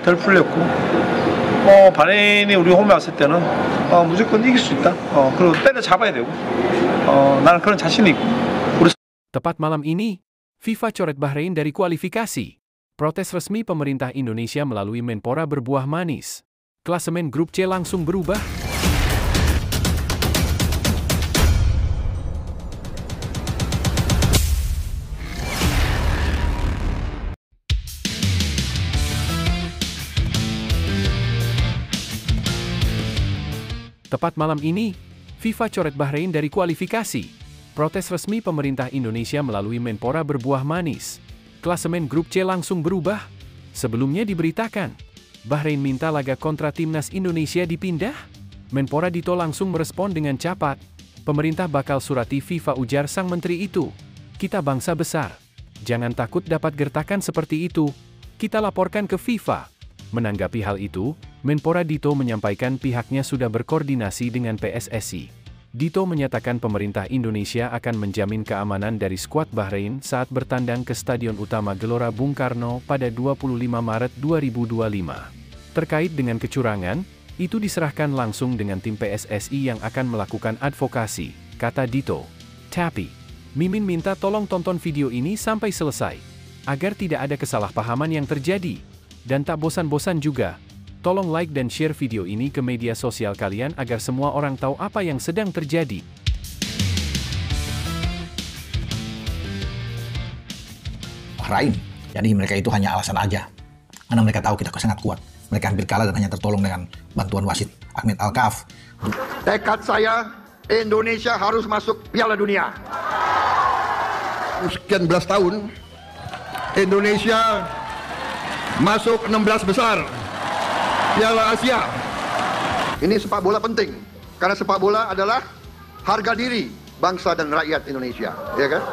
덜 풀렸고 바레인이 우리 홈에 왔을 때는 무조건 이길 수 있다. 그리고 때려잡아야 되고 나는 그런 자신이 있고. Tepat malam ini, FIFA coret Bahrain dari kualifikasi. Protes resmi pemerintah Indonesia melalui Menpora berbuah manis. Klasemen grup C langsung berubah. Tepat malam ini, FIFA coret Bahrain dari kualifikasi. Protes resmi pemerintah Indonesia melalui Menpora berbuah manis. Klasemen grup C langsung berubah. Sebelumnya diberitakan, Bahrain minta laga kontra timnas Indonesia dipindah. Menpora Dito langsung merespon dengan cepat. Pemerintah bakal surati FIFA, ujar sang menteri itu. Kita bangsa besar. Jangan takut dapat gertakan seperti itu. Kita laporkan ke FIFA. Menanggapi hal itu, Menpora Dito menyampaikan pihaknya sudah berkoordinasi dengan PSSI. Dito menyatakan pemerintah Indonesia akan menjamin keamanan dari skuad Bahrain saat bertandang ke Stadion Utama Gelora Bung Karno pada 25 Maret 2025. Terkait dengan kecurangan, itu diserahkan langsung dengan tim PSSI yang akan melakukan advokasi, kata Dito. Tapi, Mimin minta tolong tonton video ini sampai selesai, agar tidak ada kesalahpahaman yang terjadi. Dan tak bosan-bosan juga, tolong like dan share video ini ke media sosial kalian agar semua orang tahu apa yang sedang terjadi. Bahrain, jadi mereka itu hanya alasan aja. Karena mereka tahu kita sangat kuat. Mereka hampir kalah dan hanya tertolong dengan bantuan wasit Ahmed Al-Kaf. Tekad saya, Indonesia harus masuk Piala Dunia. Sekian belas tahun, Indonesia masuk 16 besar Piala Asia. Ini sepak bola penting, karena sepak bola adalah harga diri bangsa dan rakyat Indonesia, ya kan?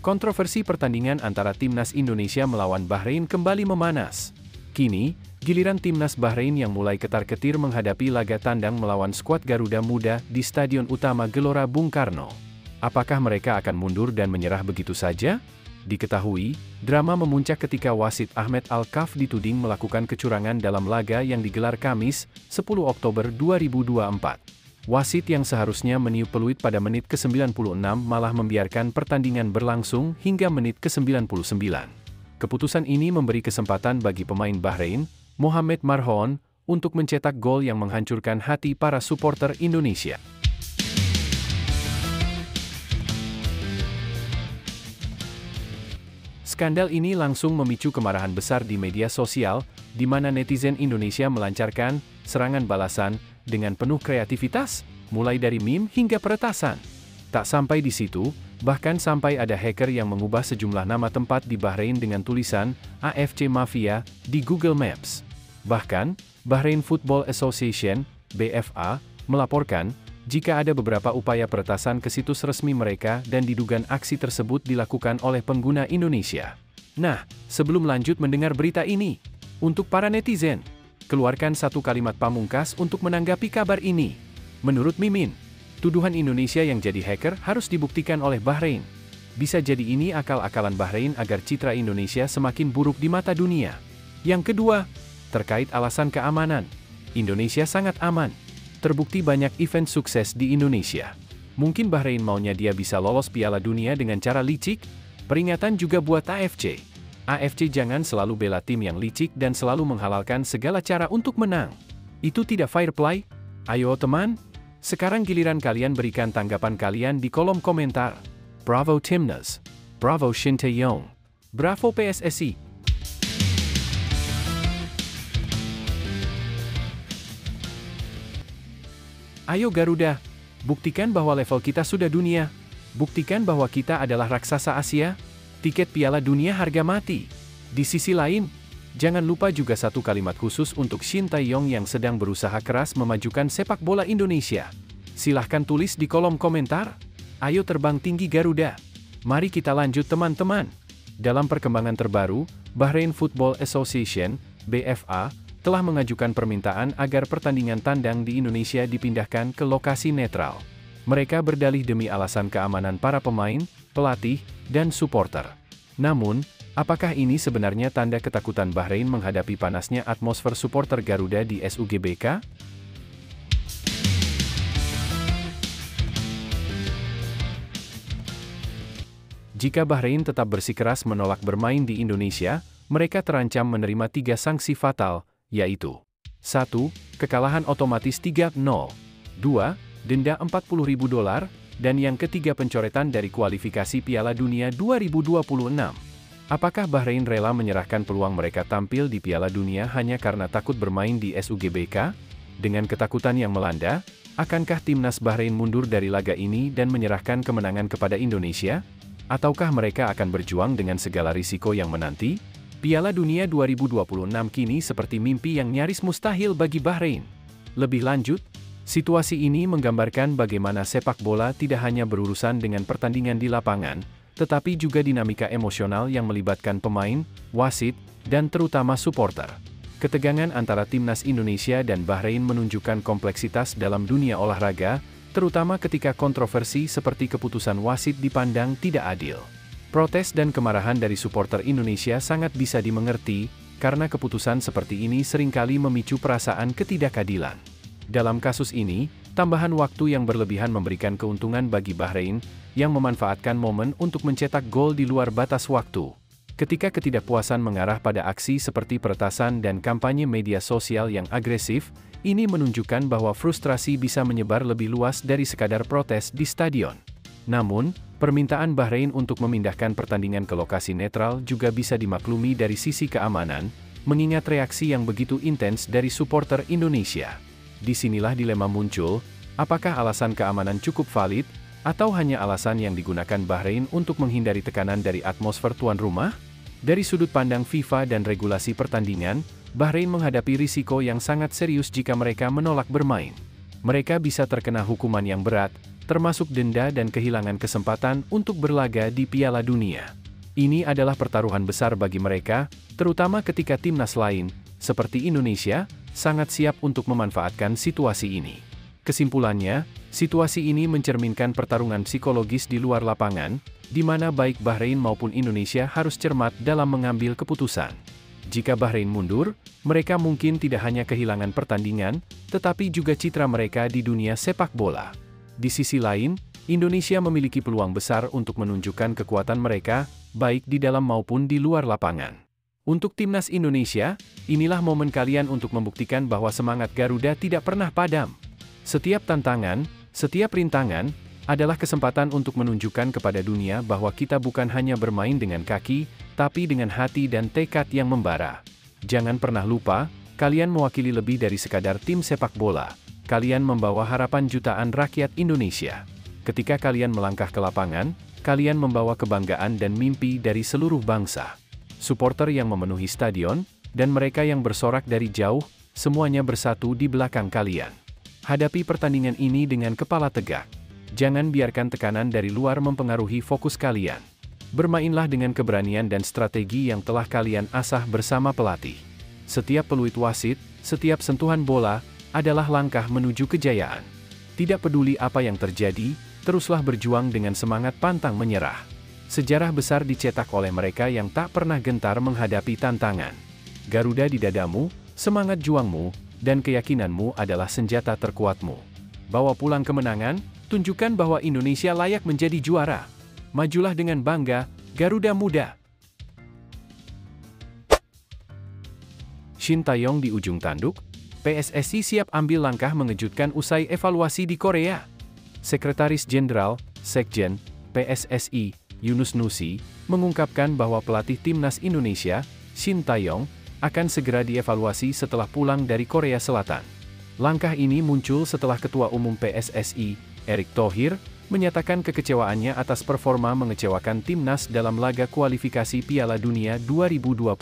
Kontroversi pertandingan antara timnas Indonesia melawan Bahrain kembali memanas. Kini, giliran timnas Bahrain yang mulai ketar-ketir menghadapi laga tandang melawan skuad Garuda Muda di Stadion Utama Gelora Bung Karno. Apakah mereka akan mundur dan menyerah begitu saja? Diketahui, drama memuncak ketika wasit Ahmed Al-Kaf dituding melakukan kecurangan dalam laga yang digelar Kamis, 10 Oktober 2024. Wasit yang seharusnya meniup peluit pada menit ke-96 malah membiarkan pertandingan berlangsung hingga menit ke-99. Keputusan ini memberi kesempatan bagi pemain Bahrain, Mohamed Marhon, untuk mencetak gol yang menghancurkan hati para supporter Indonesia. Skandal ini langsung memicu kemarahan besar di media sosial, di mana netizen Indonesia melancarkan serangan balasan dengan penuh kreativitas, mulai dari meme hingga peretasan. Tak sampai di situ, bahkan sampai ada hacker yang mengubah sejumlah nama tempat di Bahrain dengan tulisan AFC Mafia di Google Maps. Bahkan, Bahrain Football Association, BFA, melaporkan jika ada beberapa upaya peretasan ke situs resmi mereka dan diduga aksi tersebut dilakukan oleh pengguna Indonesia. Nah, sebelum lanjut mendengar berita ini, untuk para netizen, keluarkan satu kalimat pamungkas untuk menanggapi kabar ini. Menurut Mimin, tuduhan Indonesia yang jadi hacker harus dibuktikan oleh Bahrain. Bisa jadi ini akal-akalan Bahrain agar citra Indonesia semakin buruk di mata dunia. Yang kedua, terkait alasan keamanan. Indonesia sangat aman. Terbukti banyak event sukses di Indonesia. Mungkin Bahrain maunya dia bisa lolos Piala Dunia dengan cara licik? Peringatan juga buat AFC. AFC jangan selalu bela tim yang licik dan selalu menghalalkan segala cara untuk menang. Itu tidak fair play. Ayo teman, sekarang giliran kalian berikan tanggapan kalian di kolom komentar. Bravo Timnas. Bravo Shin Tae-yong. Bravo PSSI. Ayo Garuda, buktikan bahwa level kita sudah dunia. Buktikan bahwa kita adalah raksasa Asia. Tiket Piala Dunia harga mati. Di sisi lain, jangan lupa juga satu kalimat khusus untuk Shin Tae-yong yang sedang berusaha keras memajukan sepak bola Indonesia. Silahkan tulis di kolom komentar. Ayo terbang tinggi Garuda. Mari kita lanjut teman-teman. Dalam perkembangan terbaru, Bahrain Football Association, BFA, telah mengajukan permintaan agar pertandingan tandang di Indonesia dipindahkan ke lokasi netral. Mereka berdalih demi alasan keamanan para pemain, pelatih, dan supporter. Namun, apakah ini sebenarnya tanda ketakutan Bahrain menghadapi panasnya atmosfer supporter Garuda di SUGBK? Jika Bahrain tetap bersikeras menolak bermain di Indonesia, mereka terancam menerima 3 sanksi fatal, yaitu 1. Kekalahan otomatis 3-0, 2. Denda $40.000, dan yang ketiga pencoretan dari kualifikasi Piala Dunia 2026. Apakah Bahrain rela menyerahkan peluang mereka tampil di Piala Dunia hanya karena takut bermain di SUGBK? Dengan ketakutan yang melanda, akankah timnas Bahrain mundur dari laga ini dan menyerahkan kemenangan kepada Indonesia? Ataukah mereka akan berjuang dengan segala risiko yang menanti? Piala Dunia 2026 kini seperti mimpi yang nyaris mustahil bagi Bahrain. Lebih lanjut, situasi ini menggambarkan bagaimana sepak bola tidak hanya berurusan dengan pertandingan di lapangan, tetapi juga dinamika emosional yang melibatkan pemain, wasit, dan terutama supporter. Ketegangan antara timnas Indonesia dan Bahrain menunjukkan kompleksitas dalam dunia olahraga, terutama ketika kontroversi seperti keputusan wasit dipandang tidak adil. Protes dan kemarahan dari supporter Indonesia sangat bisa dimengerti, karena keputusan seperti ini seringkali memicu perasaan ketidakadilan. Dalam kasus ini, tambahan waktu yang berlebihan memberikan keuntungan bagi Bahrain, yang memanfaatkan momen untuk mencetak gol di luar batas waktu. Ketika ketidakpuasan mengarah pada aksi seperti peretasan dan kampanye media sosial yang agresif, ini menunjukkan bahwa frustrasi bisa menyebar lebih luas dari sekadar protes di stadion. Namun, permintaan Bahrain untuk memindahkan pertandingan ke lokasi netral juga bisa dimaklumi dari sisi keamanan, mengingat reaksi yang begitu intens dari supporter Indonesia. Disinilah dilema muncul, apakah alasan keamanan cukup valid, atau hanya alasan yang digunakan Bahrain untuk menghindari tekanan dari atmosfer tuan rumah? Dari sudut pandang FIFA dan regulasi pertandingan, Bahrain menghadapi risiko yang sangat serius jika mereka menolak bermain. Mereka bisa terkena hukuman yang berat, termasuk denda dan kehilangan kesempatan untuk berlaga di Piala Dunia. Ini adalah pertaruhan besar bagi mereka, terutama ketika timnas lain, seperti Indonesia, sangat siap untuk memanfaatkan situasi ini. Kesimpulannya, situasi ini mencerminkan pertarungan psikologis di luar lapangan, di mana baik Bahrain maupun Indonesia harus cermat dalam mengambil keputusan. Jika Bahrain mundur, mereka mungkin tidak hanya kehilangan pertandingan, tetapi juga citra mereka di dunia sepak bola. Di sisi lain, Indonesia memiliki peluang besar untuk menunjukkan kekuatan mereka, baik di dalam maupun di luar lapangan. Untuk timnas Indonesia, inilah momen kalian untuk membuktikan bahwa semangat Garuda tidak pernah padam. Setiap tantangan, setiap rintangan, adalah kesempatan untuk menunjukkan kepada dunia bahwa kita bukan hanya bermain dengan kaki, tapi dengan hati dan tekad yang membara. Jangan pernah lupa, kalian mewakili lebih dari sekadar tim sepak bola. Kalian membawa harapan jutaan rakyat Indonesia. Ketika kalian melangkah ke lapangan, kalian membawa kebanggaan dan mimpi dari seluruh bangsa. Supporter yang memenuhi stadion, dan mereka yang bersorak dari jauh, semuanya bersatu di belakang kalian. Hadapi pertandingan ini dengan kepala tegak. Jangan biarkan tekanan dari luar mempengaruhi fokus kalian. Bermainlah dengan keberanian dan strategi yang telah kalian asah bersama pelatih. Setiap peluit wasit, setiap sentuhan bola, adalah langkah menuju kejayaan. Tidak peduli apa yang terjadi, teruslah berjuang dengan semangat pantang menyerah. Sejarah besar dicetak oleh mereka yang tak pernah gentar menghadapi tantangan. Garuda di dadamu, semangat juangmu, dan keyakinanmu adalah senjata terkuatmu. Bawa pulang kemenangan, tunjukkan bahwa Indonesia layak menjadi juara. Majulah dengan bangga, Garuda Muda. Shin Tae-yong di ujung tanduk, PSSI siap ambil langkah mengejutkan usai evaluasi di Korea. Sekretaris Jenderal, Sekjen, PSSI, Yunus Nusi, mengungkapkan bahwa pelatih timnas Indonesia, Shin Tae-yong, akan segera dievaluasi setelah pulang dari Korea Selatan. Langkah ini muncul setelah Ketua Umum PSSI, Erick Thohir, menyatakan kekecewaannya atas performa mengecewakan timnas dalam laga kualifikasi Piala Dunia 2026.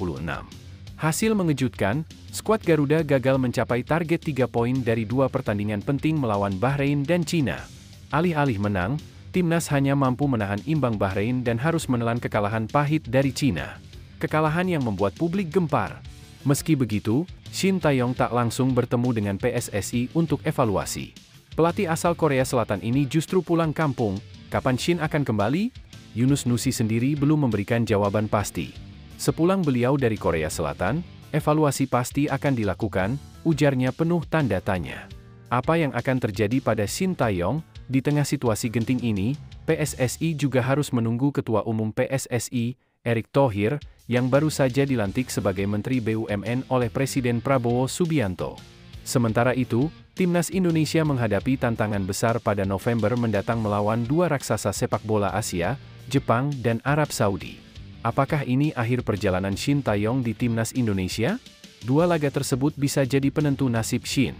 Hasil mengejutkan, skuad Garuda gagal mencapai target 3 poin dari 2 pertandingan penting melawan Bahrain dan Cina. Alih-alih menang, timnas hanya mampu menahan imbang Bahrain dan harus menelan kekalahan pahit dari Cina. Kekalahan yang membuat publik gempar. Meski begitu, Shin Tae-yong tak langsung bertemu dengan PSSI untuk evaluasi. Pelatih asal Korea Selatan ini justru pulang kampung. Kapan Shin akan kembali? Yunus Nusi sendiri belum memberikan jawaban pasti. Sepulang beliau dari Korea Selatan, evaluasi pasti akan dilakukan, ujarnya penuh tanda tanya. Apa yang akan terjadi pada Shin Tae-yong? Di tengah situasi genting ini, PSSI juga harus menunggu Ketua Umum PSSI, Erick Thohir, yang baru saja dilantik sebagai Menteri BUMN oleh Presiden Prabowo Subianto. Sementara itu, Timnas Indonesia menghadapi tantangan besar pada November mendatang melawan dua raksasa sepak bola Asia, Jepang dan Arab Saudi. Apakah ini akhir perjalanan Shin Tae-yong di Timnas Indonesia? Dua laga tersebut bisa jadi penentu nasib Shin.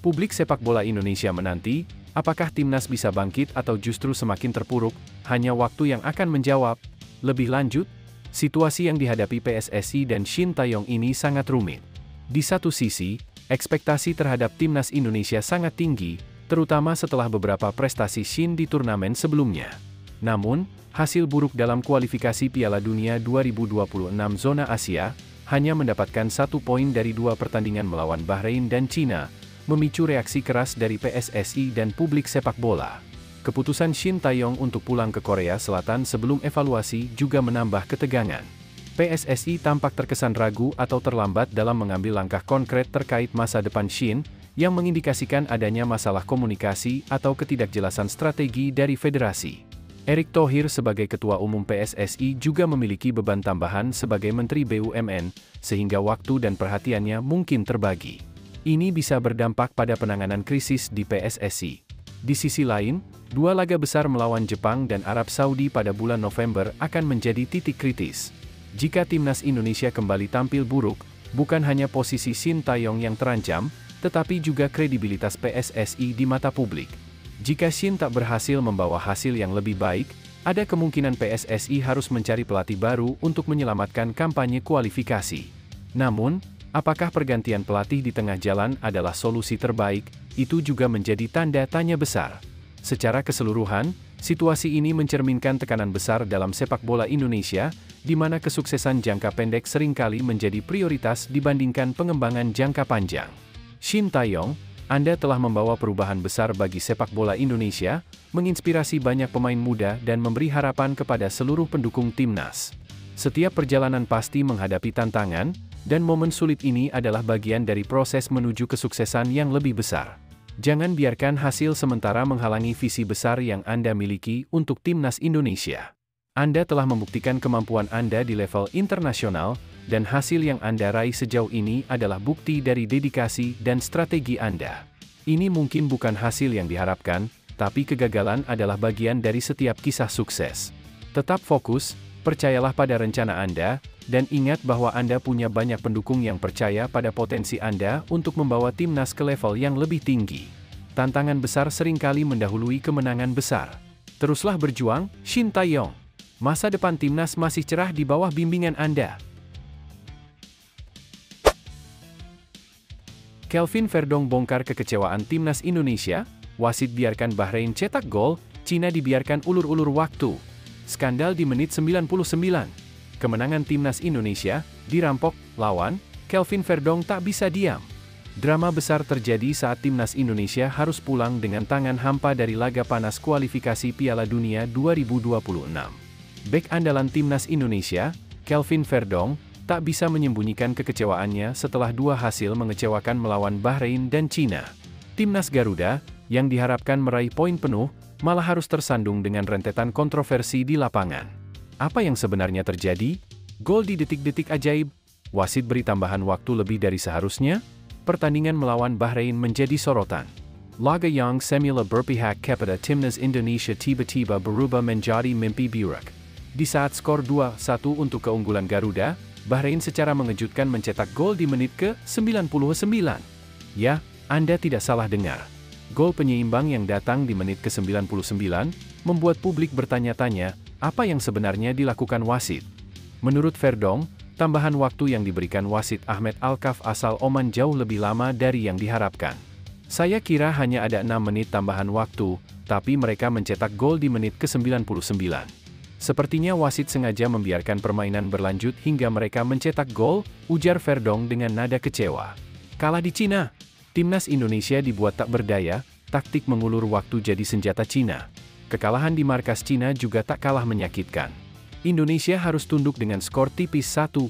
Publik sepak bola Indonesia menanti, apakah Timnas bisa bangkit atau justru semakin terpuruk? Hanya waktu yang akan menjawab. Lebih lanjut, situasi yang dihadapi PSSI dan Shin Tae-yong ini sangat rumit. Di satu sisi, ekspektasi terhadap Timnas Indonesia sangat tinggi, terutama setelah beberapa prestasi Shin di turnamen sebelumnya. Namun, hasil buruk dalam kualifikasi Piala Dunia 2026 zona Asia, hanya mendapatkan 1 poin dari 2 pertandingan melawan Bahrain dan Cina, memicu reaksi keras dari PSSI dan publik sepak bola. Keputusan Shin Tae-yong untuk pulang ke Korea Selatan sebelum evaluasi juga menambah ketegangan. PSSI tampak terkesan ragu atau terlambat dalam mengambil langkah konkret terkait masa depan Shin, yang mengindikasikan adanya masalah komunikasi atau ketidakjelasan strategi dari federasi. Erick Thohir sebagai Ketua Umum PSSI juga memiliki beban tambahan sebagai Menteri BUMN, sehingga waktu dan perhatiannya mungkin terbagi. Ini bisa berdampak pada penanganan krisis di PSSI. Di sisi lain, dua laga besar melawan Jepang dan Arab Saudi pada bulan November akan menjadi titik kritis. Jika Timnas Indonesia kembali tampil buruk, bukan hanya posisi Shin Tae-yong yang terancam, tetapi juga kredibilitas PSSI di mata publik. Jika Shin tak berhasil membawa hasil yang lebih baik, ada kemungkinan PSSI harus mencari pelatih baru untuk menyelamatkan kampanye kualifikasi. Namun, apakah pergantian pelatih di tengah jalan adalah solusi terbaik? Itu juga menjadi tanda tanya besar. Secara keseluruhan, situasi ini mencerminkan tekanan besar dalam sepak bola Indonesia, di mana kesuksesan jangka pendek seringkali menjadi prioritas dibandingkan pengembangan jangka panjang. Shin Tae-yong, Anda telah membawa perubahan besar bagi sepak bola Indonesia, menginspirasi banyak pemain muda dan memberi harapan kepada seluruh pendukung Timnas. Setiap perjalanan pasti menghadapi tantangan, dan momen sulit ini adalah bagian dari proses menuju kesuksesan yang lebih besar. Jangan biarkan hasil sementara menghalangi visi besar yang Anda miliki untuk Timnas Indonesia. Anda telah membuktikan kemampuan Anda di level internasional, dan hasil yang Anda raih sejauh ini adalah bukti dari dedikasi dan strategi Anda. Ini mungkin bukan hasil yang diharapkan, tapi kegagalan adalah bagian dari setiap kisah sukses. Tetap fokus, percayalah pada rencana Anda, dan ingat bahwa Anda punya banyak pendukung yang percaya pada potensi Anda untuk membawa Timnas ke level yang lebih tinggi. Tantangan besar seringkali mendahului kemenangan besar. Teruslah berjuang, Shin Tae-yong. Masa depan Timnas masih cerah di bawah bimbingan Anda. Kelvin Verdong bongkar kekecewaan Timnas Indonesia, wasit biarkan Bahrain cetak gol, Cina dibiarkan ulur-ulur waktu. Skandal di menit 99. Kemenangan Timnas Indonesia dirampok lawan Kelvin Verdong tak bisa diam. Drama besar terjadi saat Timnas Indonesia harus pulang dengan tangan hampa dari laga panas kualifikasi Piala Dunia 2026. Bek andalan Timnas Indonesia, Kelvin Verdong, tak bisa menyembunyikan kekecewaannya setelah dua hasil mengecewakan melawan Bahrain dan Cina. Timnas Garuda, yang diharapkan meraih poin penuh, malah harus tersandung dengan rentetan kontroversi di lapangan. Apa yang sebenarnya terjadi? Gol di detik-detik ajaib? Wasit beri tambahan waktu lebih dari seharusnya? Pertandingan melawan Bahrain menjadi sorotan. Laga yang semula berpihak kepada Timnas Indonesia tiba-tiba berubah menjadi mimpi buruk. Di saat skor 2-1 untuk keunggulan Garuda, Bahrain secara mengejutkan mencetak gol di menit ke-99. Ya, Anda tidak salah dengar. Gol penyeimbang yang datang di menit ke-99, membuat publik bertanya-tanya, apa yang sebenarnya dilakukan wasit? Menurut Verdong, tambahan waktu yang diberikan wasit Ahmed Alkaf asal Oman jauh lebih lama dari yang diharapkan. Saya kira hanya ada 6 menit tambahan waktu, tapi mereka mencetak gol di menit ke-99. Sepertinya wasit sengaja membiarkan permainan berlanjut hingga mereka mencetak gol, ujar Verdong dengan nada kecewa. Kalah di Cina, Timnas Indonesia dibuat tak berdaya, taktik mengulur waktu jadi senjata Cina. Kekalahan di markas Cina juga tak kalah menyakitkan. Indonesia harus tunduk dengan skor tipis 1-2.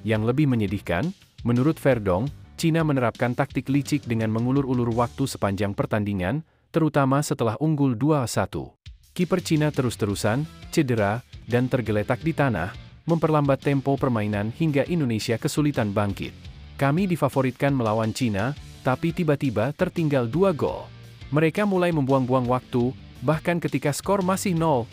Yang lebih menyedihkan, menurut Verdong, Cina menerapkan taktik licik dengan mengulur-ulur waktu sepanjang pertandingan, terutama setelah unggul 2-1. Kiper Cina terus-terusan cedera dan tergeletak di tanah, memperlambat tempo permainan hingga Indonesia kesulitan bangkit. Kami difavoritkan melawan Cina, tapi tiba-tiba tertinggal 2 gol. Mereka mulai membuang-buang waktu, bahkan ketika skor masih 0-0.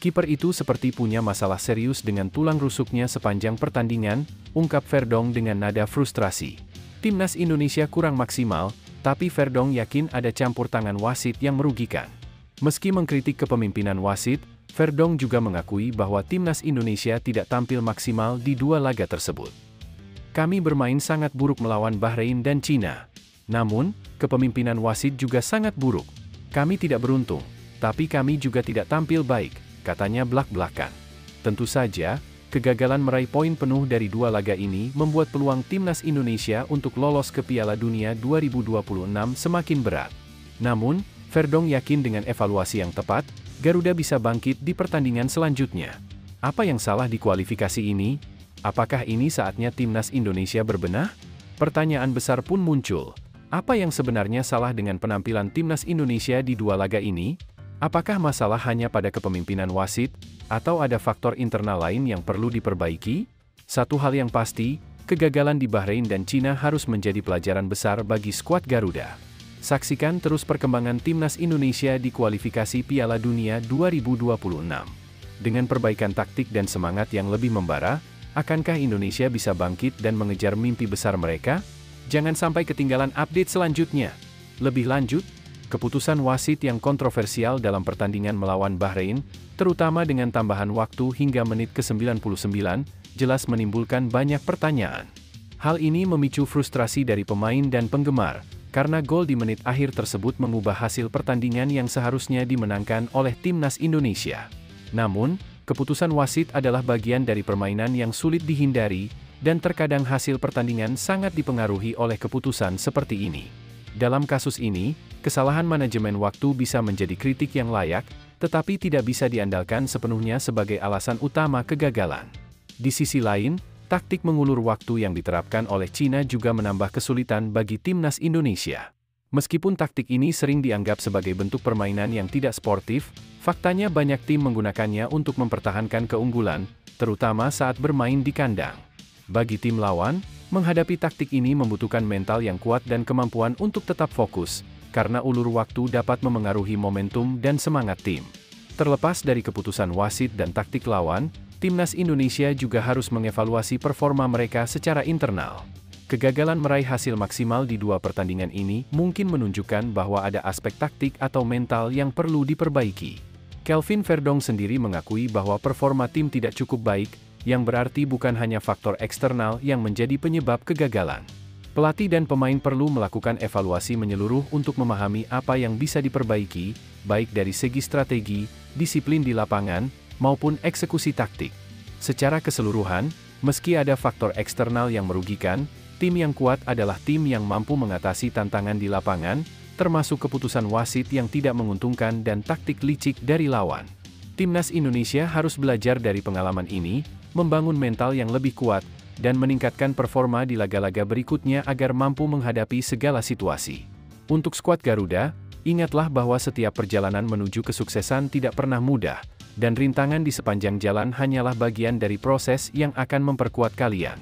Kiper itu seperti punya masalah serius dengan tulang rusuknya sepanjang pertandingan, ungkap Verdong dengan nada frustrasi. Timnas Indonesia kurang maksimal, tapi Verdong yakin ada campur tangan wasit yang merugikan. Meski mengkritik kepemimpinan wasit, Verdong juga mengakui bahwa timnas Indonesia tidak tampil maksimal di 2 laga tersebut. Kami bermain sangat buruk melawan Bahrain dan Cina. Namun, kepemimpinan wasit juga sangat buruk. Kami tidak beruntung, tapi kami juga tidak tampil baik, katanya blak-blakan. Tentu saja, kegagalan meraih poin penuh dari 2 laga ini membuat peluang timnas Indonesia untuk lolos ke Piala Dunia 2026 semakin berat. Namun, Verdong yakin dengan evaluasi yang tepat, Garuda bisa bangkit di pertandingan selanjutnya. Apa yang salah di kualifikasi ini? Apakah ini saatnya timnas Indonesia berbenah? Pertanyaan besar pun muncul. Apa yang sebenarnya salah dengan penampilan timnas Indonesia di 2 laga ini? Apakah masalah hanya pada kepemimpinan wasit, atau ada faktor internal lain yang perlu diperbaiki? Satu hal yang pasti, kegagalan di Bahrain dan Cina harus menjadi pelajaran besar bagi skuad Garuda. Saksikan terus perkembangan timnas Indonesia di kualifikasi Piala Dunia 2026. Dengan perbaikan taktik dan semangat yang lebih membara, akankah Indonesia bisa bangkit dan mengejar mimpi besar mereka? Jangan sampai ketinggalan update selanjutnya. Lebih lanjut, keputusan wasit yang kontroversial dalam pertandingan melawan Bahrain, terutama dengan tambahan waktu hingga menit ke-99, jelas menimbulkan banyak pertanyaan. Hal ini memicu frustrasi dari pemain dan penggemar, karena gol di menit akhir tersebut mengubah hasil pertandingan yang seharusnya dimenangkan oleh timnas Indonesia. Namun, keputusan wasit adalah bagian dari permainan yang sulit dihindari, dan terkadang hasil pertandingan sangat dipengaruhi oleh keputusan seperti ini. Dalam kasus ini, kesalahan manajemen waktu bisa menjadi kritik yang layak, tetapi tidak bisa diandalkan sepenuhnya sebagai alasan utama kegagalan. Di sisi lain, taktik mengulur waktu yang diterapkan oleh Cina juga menambah kesulitan bagi timnas Indonesia. Meskipun taktik ini sering dianggap sebagai bentuk permainan yang tidak sportif, faktanya banyak tim menggunakannya untuk mempertahankan keunggulan, terutama saat bermain di kandang. Bagi tim lawan, menghadapi taktik ini membutuhkan mental yang kuat dan kemampuan untuk tetap fokus, karena ulur waktu dapat memengaruhi momentum dan semangat tim. Terlepas dari keputusan wasit dan taktik lawan, timnas Indonesia juga harus mengevaluasi performa mereka secara internal. Kegagalan meraih hasil maksimal di 2 pertandingan ini mungkin menunjukkan bahwa ada aspek taktik atau mental yang perlu diperbaiki. Kelvin Verdong sendiri mengakui bahwa performa tim tidak cukup baik, yang berarti bukan hanya faktor eksternal yang menjadi penyebab kegagalan. Pelatih dan pemain perlu melakukan evaluasi menyeluruh untuk memahami apa yang bisa diperbaiki, baik dari segi strategi, disiplin di lapangan, maupun eksekusi taktik. Secara keseluruhan, meski ada faktor eksternal yang merugikan, tim yang kuat adalah tim yang mampu mengatasi tantangan di lapangan, termasuk keputusan wasit yang tidak menguntungkan dan taktik licik dari lawan. Timnas Indonesia harus belajar dari pengalaman ini, membangun mental yang lebih kuat, dan meningkatkan performa di laga-laga berikutnya agar mampu menghadapi segala situasi. Untuk skuad Garuda, ingatlah bahwa setiap perjalanan menuju kesuksesan tidak pernah mudah, dan rintangan di sepanjang jalan hanyalah bagian dari proses yang akan memperkuat kalian.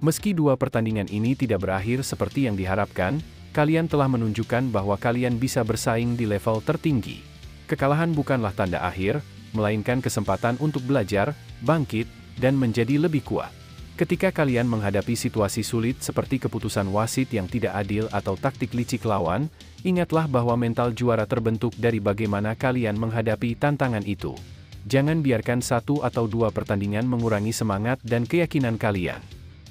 Meski 2 pertandingan ini tidak berakhir seperti yang diharapkan, kalian telah menunjukkan bahwa kalian bisa bersaing di level tertinggi. Kekalahan bukanlah tanda akhir, melainkan kesempatan untuk belajar, bangkit, dan menjadi lebih kuat. Ketika kalian menghadapi situasi sulit seperti keputusan wasit yang tidak adil atau taktik licik lawan, ingatlah bahwa mental juara terbentuk dari bagaimana kalian menghadapi tantangan itu. Jangan biarkan 1 atau 2 pertandingan mengurangi semangat dan keyakinan kalian.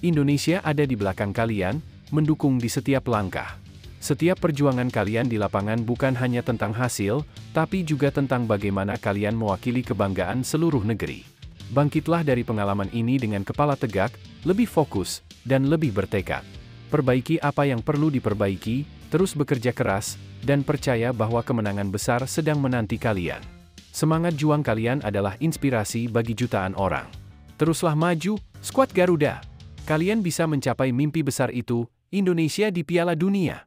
Indonesia ada di belakang kalian, mendukung di setiap langkah. Setiap perjuangan kalian di lapangan bukan hanya tentang hasil, tapi juga tentang bagaimana kalian mewakili kebanggaan seluruh negeri. Bangkitlah dari pengalaman ini dengan kepala tegak, lebih fokus, dan lebih bertekad. Perbaiki apa yang perlu diperbaiki, terus bekerja keras, dan percaya bahwa kemenangan besar sedang menanti kalian. Semangat juang kalian adalah inspirasi bagi jutaan orang. Teruslah maju, skuad Garuda. Kalian bisa mencapai mimpi besar itu, Indonesia di Piala Dunia.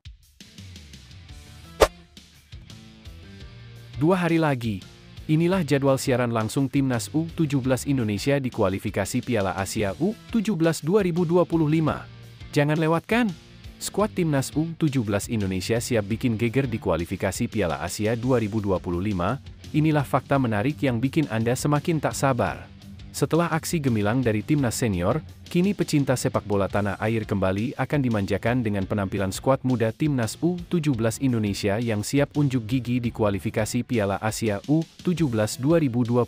2 hari lagi, inilah jadwal siaran langsung Timnas U17 Indonesia di kualifikasi Piala Asia U17 2025. Jangan lewatkan! Skuad Timnas U17 Indonesia siap bikin geger di kualifikasi Piala Asia 2025. Inilah fakta menarik yang bikin Anda semakin tak sabar. Setelah aksi gemilang dari Timnas Senior, kini pecinta sepak bola tanah air kembali akan dimanjakan dengan penampilan skuad muda Timnas U17 Indonesia yang siap unjuk gigi di kualifikasi Piala Asia U17 2025.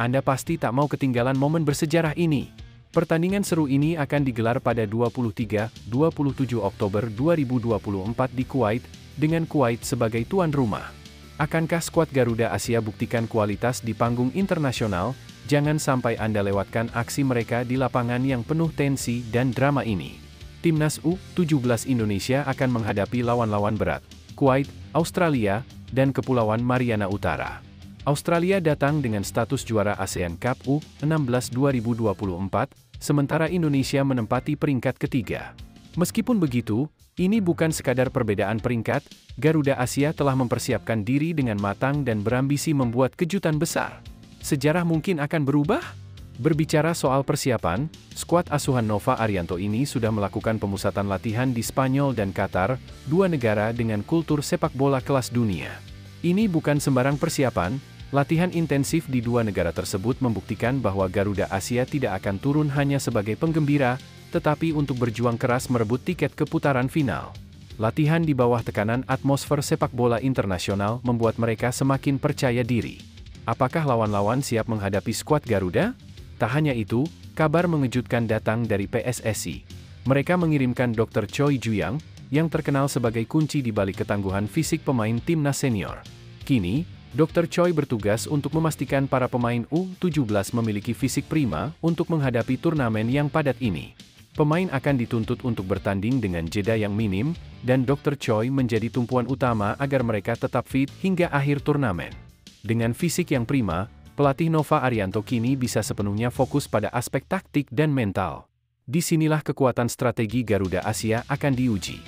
Anda pasti tak mau ketinggalan momen bersejarah ini. Pertandingan seru ini akan digelar pada 23-27 Oktober 2024 di Kuwait, dengan Kuwait sebagai tuan rumah. Akankah skuad Garuda Asia buktikan kualitas di panggung internasional? Jangan sampai Anda lewatkan aksi mereka di lapangan yang penuh tensi dan drama ini. Timnas U17 Indonesia akan menghadapi lawan-lawan berat, Kuwait, Australia, dan Kepulauan Mariana Utara. Australia datang dengan status juara ASEAN Cup U16 2024, sementara Indonesia menempati peringkat ketiga. Meskipun begitu, ini bukan sekadar perbedaan peringkat, Garuda Asia telah mempersiapkan diri dengan matang dan berambisi membuat kejutan besar. Sejarah mungkin akan berubah? Berbicara soal persiapan, skuad asuhan Nova Arianto ini sudah melakukan pemusatan latihan di Spanyol dan Qatar, 2 negara dengan kultur sepak bola kelas dunia. Ini bukan sembarang persiapan, latihan intensif di 2 negara tersebut membuktikan bahwa Garuda Asia tidak akan turun hanya sebagai penggembira, tetapi untuk berjuang keras merebut tiket ke putaran final. Latihan di bawah tekanan atmosfer sepak bola internasional membuat mereka semakin percaya diri. Apakah lawan-lawan siap menghadapi skuad Garuda? Tak hanya itu, kabar mengejutkan datang dari PSSI. Mereka mengirimkan Dr. Choi Ju-yang, yang terkenal sebagai kunci di balik ketangguhan fisik pemain Timnas Senior. Kini, Dr. Choi bertugas untuk memastikan para pemain U17 memiliki fisik prima untuk menghadapi turnamen yang padat ini. Pemain akan dituntut untuk bertanding dengan jeda yang minim, dan Dr. Choi menjadi tumpuan utama agar mereka tetap fit hingga akhir turnamen. Dengan fisik yang prima, pelatih Nova Arianto kini bisa sepenuhnya fokus pada aspek taktik dan mental. Disinilah kekuatan strategi Garuda Asia akan diuji.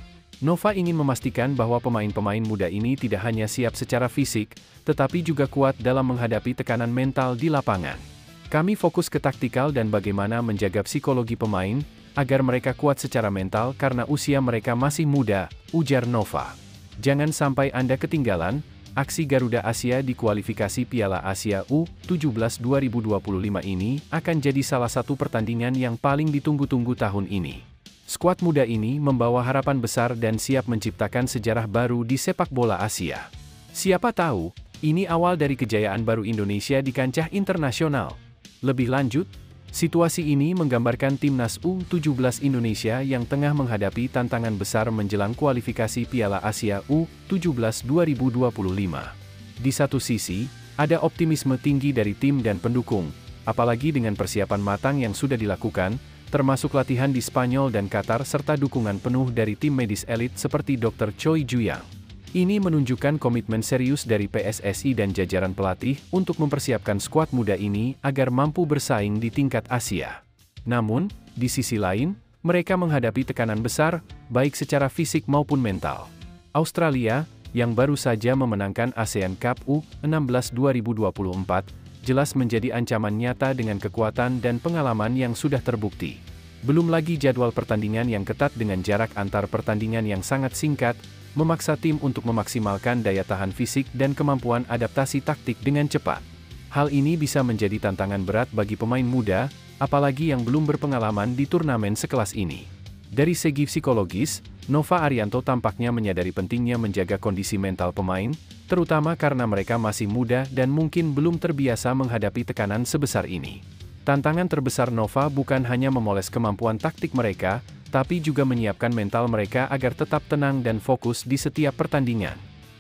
Nova ingin memastikan bahwa pemain-pemain muda ini tidak hanya siap secara fisik, tetapi juga kuat dalam menghadapi tekanan mental di lapangan. Kami fokus ke taktikal dan bagaimana menjaga psikologi pemain, agar mereka kuat secara mental karena usia mereka masih muda, ujar Nova. Jangan sampai Anda ketinggalan, aksi Garuda Asia di kualifikasi Piala Asia U17 2025 ini akan jadi salah satu pertandingan yang paling ditunggu-tunggu tahun ini. Skuad muda ini membawa harapan besar dan siap menciptakan sejarah baru di sepak bola Asia. Siapa tahu, ini awal dari kejayaan baru Indonesia di kancah internasional. Lebih lanjut, situasi ini menggambarkan Timnas U17 Indonesia yang tengah menghadapi tantangan besar menjelang kualifikasi Piala Asia U17 2025. Di satu sisi, ada optimisme tinggi dari tim dan pendukung, apalagi dengan persiapan matang yang sudah dilakukan, termasuk latihan di Spanyol dan Qatar serta dukungan penuh dari tim medis elit seperti Dr. Choi Ju-yang. Ini menunjukkan komitmen serius dari PSSI dan jajaran pelatih untuk mempersiapkan skuad muda ini agar mampu bersaing di tingkat Asia. Namun, di sisi lain, mereka menghadapi tekanan besar, baik secara fisik maupun mental. Australia, yang baru saja memenangkan ASEAN Cup U16 2024, jelas menjadi ancaman nyata dengan kekuatan dan pengalaman yang sudah terbukti. Belum lagi jadwal pertandingan yang ketat dengan jarak antar pertandingan yang sangat singkat, memaksa tim untuk memaksimalkan daya tahan fisik dan kemampuan adaptasi taktik dengan cepat. Hal ini bisa menjadi tantangan berat bagi pemain muda, apalagi yang belum berpengalaman di turnamen sekelas ini. Dari segi psikologis, Nova Arianto tampaknya menyadari pentingnya menjaga kondisi mental pemain, terutama karena mereka masih muda dan mungkin belum terbiasa menghadapi tekanan sebesar ini. Tantangan terbesar Nova bukan hanya memoles kemampuan taktik mereka, tapi juga menyiapkan mental mereka agar tetap tenang dan fokus di setiap pertandingan.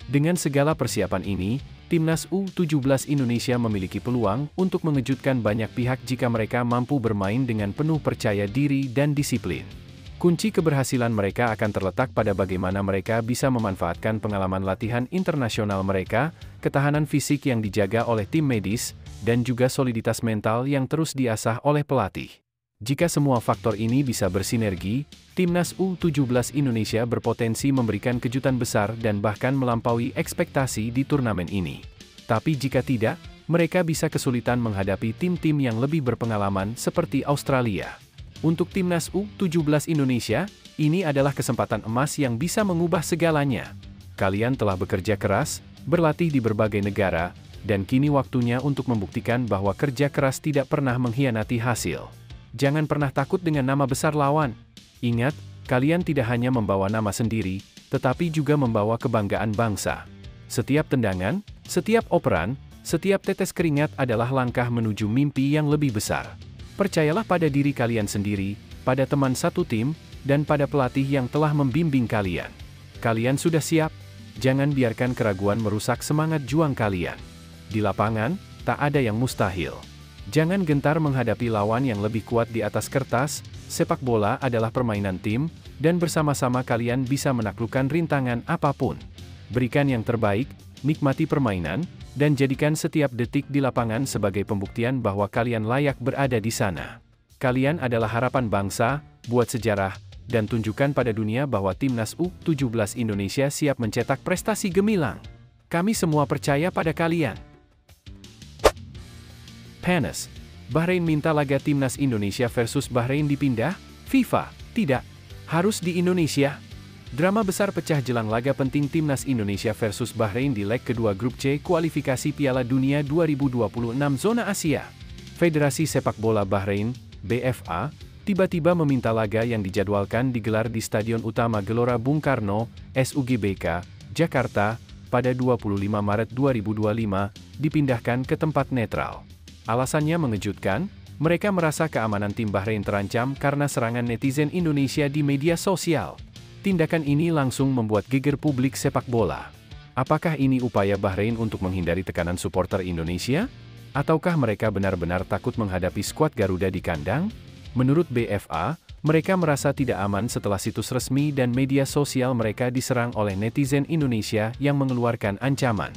Dengan segala persiapan ini, Timnas U17 Indonesia memiliki peluang untuk mengejutkan banyak pihak jika mereka mampu bermain dengan penuh percaya diri dan disiplin. Kunci keberhasilan mereka akan terletak pada bagaimana mereka bisa memanfaatkan pengalaman latihan internasional mereka, ketahanan fisik yang dijaga oleh tim medis, dan juga soliditas mental yang terus diasah oleh pelatih. Jika semua faktor ini bisa bersinergi, Timnas U17 Indonesia berpotensi memberikan kejutan besar dan bahkan melampaui ekspektasi di turnamen ini. Tapi jika tidak, mereka bisa kesulitan menghadapi tim-tim yang lebih berpengalaman seperti Australia. Untuk Timnas U17 Indonesia, ini adalah kesempatan emas yang bisa mengubah segalanya. Kalian telah bekerja keras, berlatih di berbagai negara, dan kini waktunya untuk membuktikan bahwa kerja keras tidak pernah mengkhianati hasil. Jangan pernah takut dengan nama besar lawan. Ingat, kalian tidak hanya membawa nama sendiri, tetapi juga membawa kebanggaan bangsa. Setiap tendangan, setiap operan, setiap tetes keringat adalah langkah menuju mimpi yang lebih besar. Percayalah pada diri kalian sendiri, pada teman satu tim, dan pada pelatih yang telah membimbing kalian. Kalian sudah siap? Jangan biarkan keraguan merusak semangat juang kalian. Di lapangan, tak ada yang mustahil. Jangan gentar menghadapi lawan yang lebih kuat di atas kertas. Sepak bola adalah permainan tim, dan bersama-sama kalian bisa menaklukkan rintangan apapun. Berikan yang terbaik, nikmati permainan, dan jadikan setiap detik di lapangan sebagai pembuktian bahwa kalian layak berada di sana. Kalian adalah harapan bangsa, buat sejarah, dan tunjukkan pada dunia bahwa Timnas U17 Indonesia siap mencetak prestasi gemilang. Kami semua percaya pada kalian. Panas. Bahrain minta laga Timnas Indonesia versus Bahrain dipindah? FIFA, tidak. Harus di Indonesia. Drama besar pecah jelang laga penting Timnas Indonesia versus Bahrain di leg kedua Grup C kualifikasi Piala Dunia 2026 Zona Asia. Federasi Sepak Bola Bahrain, BFA, tiba-tiba meminta laga yang dijadwalkan digelar di Stadion Utama Gelora Bung Karno, SUGBK, Jakarta, pada 25 Maret 2025, dipindahkan ke tempat netral. Alasannya mengejutkan, mereka merasa keamanan tim Bahrain terancam karena serangan netizen Indonesia di media sosial. Tindakan ini langsung membuat geger publik sepak bola. Apakah ini upaya Bahrain untuk menghindari tekanan supporter Indonesia? Ataukah mereka benar-benar takut menghadapi skuad Garuda di kandang? Menurut BFA, mereka merasa tidak aman setelah situs resmi dan media sosial mereka diserang oleh netizen Indonesia yang mengeluarkan ancaman.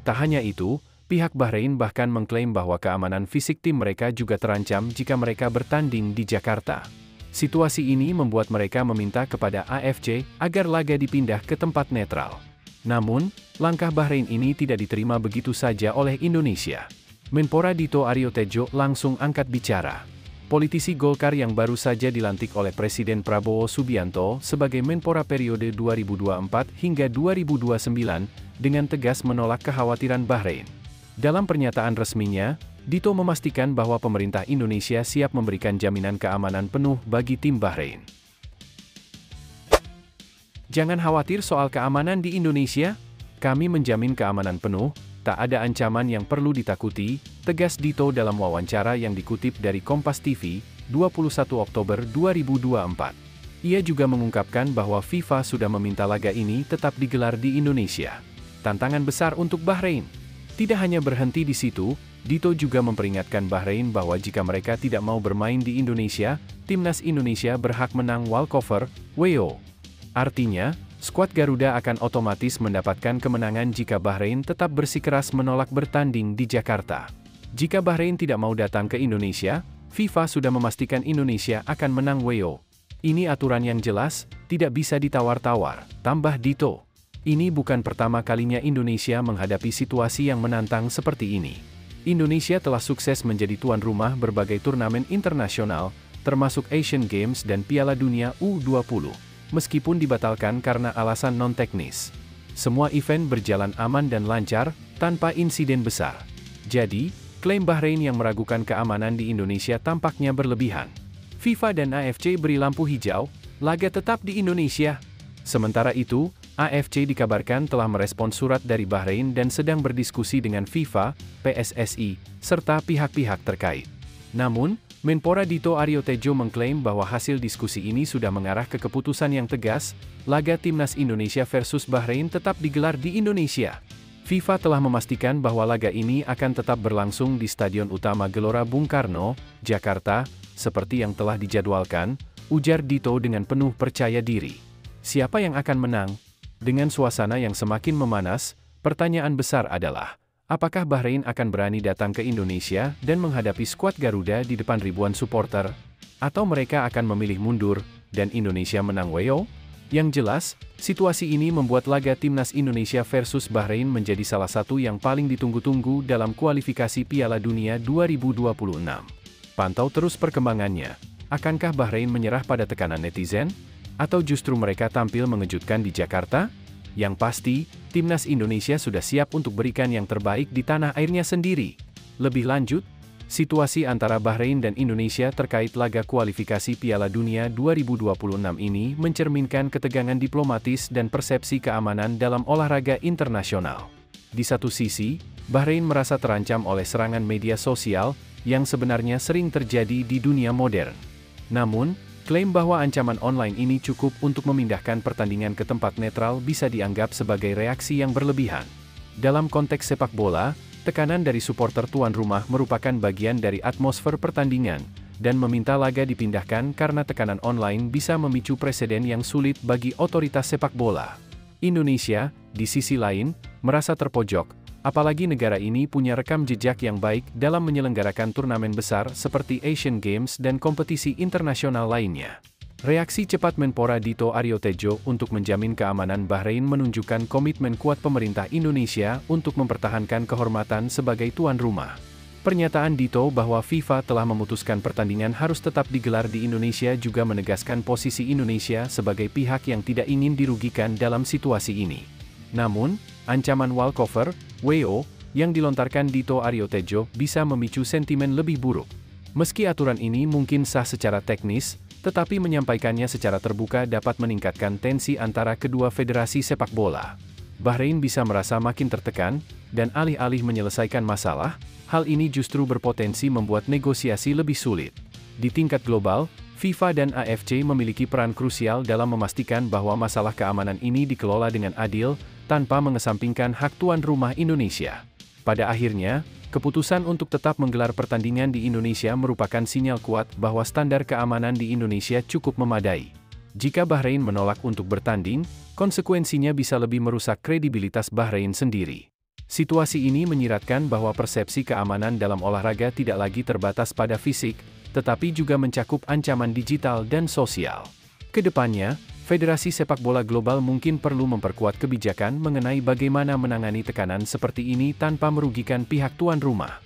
Tak hanya itu, pihak Bahrain bahkan mengklaim bahwa keamanan fisik tim mereka juga terancam jika mereka bertanding di Jakarta. Situasi ini membuat mereka meminta kepada AFC agar laga dipindah ke tempat netral. Namun, langkah Bahrain ini tidak diterima begitu saja oleh Indonesia. Menpora Dito Aryo Tejo langsung angkat bicara. Politisi Golkar yang baru saja dilantik oleh Presiden Prabowo Subianto sebagai Menpora periode 2024 hingga 2029 dengan tegas menolak kekhawatiran Bahrain. Dalam pernyataan resminya, Dito memastikan bahwa pemerintah Indonesia siap memberikan jaminan keamanan penuh bagi tim Bahrain. Jangan khawatir soal keamanan di Indonesia, kami menjamin keamanan penuh, tak ada ancaman yang perlu ditakuti, tegas Dito dalam wawancara yang dikutip dari Kompas TV, 21 Oktober 2024. Ia juga mengungkapkan bahwa FIFA sudah meminta laga ini tetap digelar di Indonesia. Tantangan besar untuk Bahrain. Tidak hanya berhenti di situ, Dito juga memperingatkan Bahrain bahwa jika mereka tidak mau bermain di Indonesia, Timnas Indonesia berhak menang walkover, WO. Artinya, skuad Garuda akan otomatis mendapatkan kemenangan jika Bahrain tetap bersikeras menolak bertanding di Jakarta. Jika Bahrain tidak mau datang ke Indonesia, FIFA sudah memastikan Indonesia akan menang WO. Ini aturan yang jelas, tidak bisa ditawar-tawar, tambah Dito. Ini bukan pertama kalinya Indonesia menghadapi situasi yang menantang seperti ini. Indonesia telah sukses menjadi tuan rumah berbagai turnamen internasional, termasuk Asian Games dan Piala Dunia U20, meskipun dibatalkan karena alasan non-teknis. Semua event berjalan aman dan lancar, tanpa insiden besar. Jadi, klaim Bahrain yang meragukan keamanan di Indonesia tampaknya berlebihan. FIFA dan AFC beri lampu hijau, laga tetap di Indonesia. Sementara itu, AFC dikabarkan telah merespons surat dari Bahrain dan sedang berdiskusi dengan FIFA, PSSI, serta pihak-pihak terkait. Namun, Menpora Dito Aryo Tejo mengklaim bahwa hasil diskusi ini sudah mengarah ke keputusan yang tegas, laga Timnas Indonesia versus Bahrain tetap digelar di Indonesia. FIFA telah memastikan bahwa laga ini akan tetap berlangsung di Stadion Utama Gelora Bung Karno, Jakarta, seperti yang telah dijadwalkan, ujar Dito dengan penuh percaya diri. Siapa yang akan menang? Dengan suasana yang semakin memanas, pertanyaan besar adalah, apakah Bahrain akan berani datang ke Indonesia dan menghadapi skuad Garuda di depan ribuan supporter? Atau mereka akan memilih mundur, dan Indonesia menang WO? Yang jelas, situasi ini membuat laga Timnas Indonesia versus Bahrain menjadi salah satu yang paling ditunggu-tunggu dalam kualifikasi Piala Dunia 2026. Pantau terus perkembangannya. Akankah Bahrain menyerah pada tekanan netizen? Atau justru mereka tampil mengejutkan di Jakarta? Yang pasti, Timnas Indonesia sudah siap untuk berikan yang terbaik di tanah airnya sendiri. Lebih lanjut, situasi antara Bahrain dan Indonesia terkait laga kualifikasi Piala Dunia 2026 ini mencerminkan ketegangan diplomatis dan persepsi keamanan dalam olahraga internasional. Di satu sisi, Bahrain merasa terancam oleh serangan media sosial yang sebenarnya sering terjadi di dunia modern. Namun, klaim bahwa ancaman online ini cukup untuk memindahkan pertandingan ke tempat netral bisa dianggap sebagai reaksi yang berlebihan. Dalam konteks sepak bola, tekanan dari supporter tuan rumah merupakan bagian dari atmosfer pertandingan, dan meminta laga dipindahkan karena tekanan online bisa memicu preseden yang sulit bagi otoritas sepak bola. Indonesia, di sisi lain, merasa terpojok, apalagi negara ini punya rekam jejak yang baik dalam menyelenggarakan turnamen besar seperti Asian Games dan kompetisi internasional lainnya. Reaksi cepat Menpora Dito Aryo Tejo untuk menjamin keamanan Bahrain menunjukkan komitmen kuat pemerintah Indonesia untuk mempertahankan kehormatan sebagai tuan rumah. Pernyataan Dito bahwa FIFA telah memutuskan pertandingan harus tetap digelar di Indonesia juga menegaskan posisi Indonesia sebagai pihak yang tidak ingin dirugikan dalam situasi ini. Namun, ancaman walkover, WO, yang dilontarkan Dito Aryo Tejo bisa memicu sentimen lebih buruk. Meski aturan ini mungkin sah secara teknis, tetapi menyampaikannya secara terbuka dapat meningkatkan tensi antara kedua federasi sepak bola. Bahrain bisa merasa makin tertekan, dan alih-alih menyelesaikan masalah, hal ini justru berpotensi membuat negosiasi lebih sulit. Di tingkat global, FIFA dan AFC memiliki peran krusial dalam memastikan bahwa masalah keamanan ini dikelola dengan adil, tanpa mengesampingkan hak tuan rumah Indonesia. Pada akhirnya, keputusan untuk tetap menggelar pertandingan di Indonesia merupakan sinyal kuat bahwa standar keamanan di Indonesia cukup memadai. Jika Bahrain menolak untuk bertanding, konsekuensinya bisa lebih merusak kredibilitas Bahrain sendiri. Situasi ini menyiratkan bahwa persepsi keamanan dalam olahraga tidak lagi terbatas pada fisik, tetapi juga mencakup ancaman digital dan sosial. Kedepannya, Federasi Sepak Bola Global mungkin perlu memperkuat kebijakan mengenai bagaimana menangani tekanan seperti ini tanpa merugikan pihak tuan rumah.